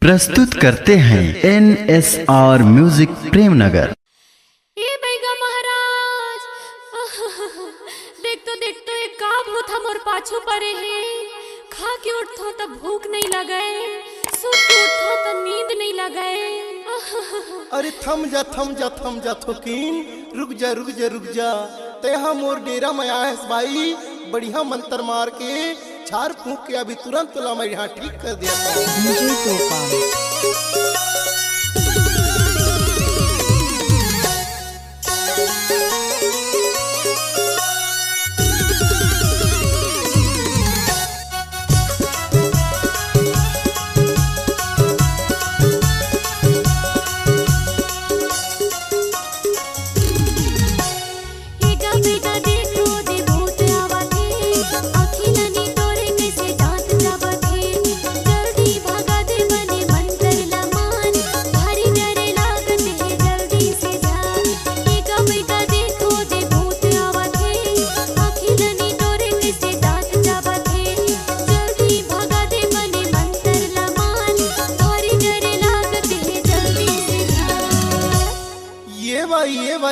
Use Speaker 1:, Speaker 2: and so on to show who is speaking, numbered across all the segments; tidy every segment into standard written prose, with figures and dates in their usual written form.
Speaker 1: प्रस्तुत करते हैं NSR म्यूजिक प्रेमनगर।
Speaker 2: ये बैगा महाराज देख तो एक का भूत हमर पाछू परे है। खा के उठो तो भूख नहीं लगे, सुत के उठो तो नींद नहीं लगे।
Speaker 3: अरे थम जा थोकीन, रुक जा तेहा मोर डेरा में आयस भाई। बढ़िया मंत्र मार के छार फूंक के अभी तुरंत तुला मैं यहाँ ठीक कर दिया।
Speaker 4: मुझे तो काम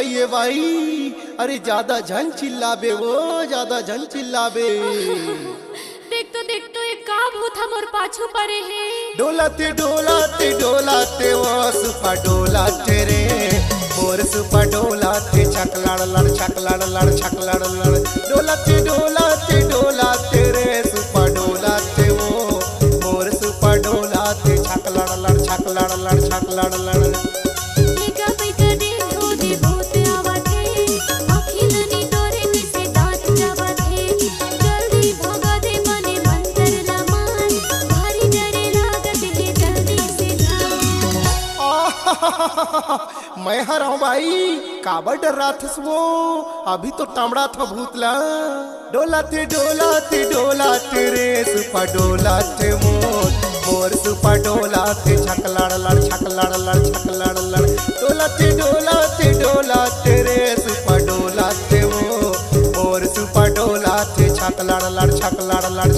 Speaker 3: ये भाई अरे ज्यादा झन चिल्लाबे वो, ज्यादा झन चिल्लाबे।
Speaker 2: देख तो एक का भूत हमर पाछू परे है।
Speaker 3: डोलाते वो सुपा डोलाते रे, मोर सुपा डोलाते छकलाड़ लड़। डोलाते रे सुपा डोलाते वो, मोर सुपा डोलाते छकलाड़ लड़। मैं हराऊं भाई, काबर डर रहा था वो, अभी तो टमड़ा था भूतला। डोलाते रे सुपा डोलाते मोर सुपा डोलाते छकलाड़ लड़। डोलाते रे सुपा डोलाते मोर सुपा डोलाते छकलाड़ लड़।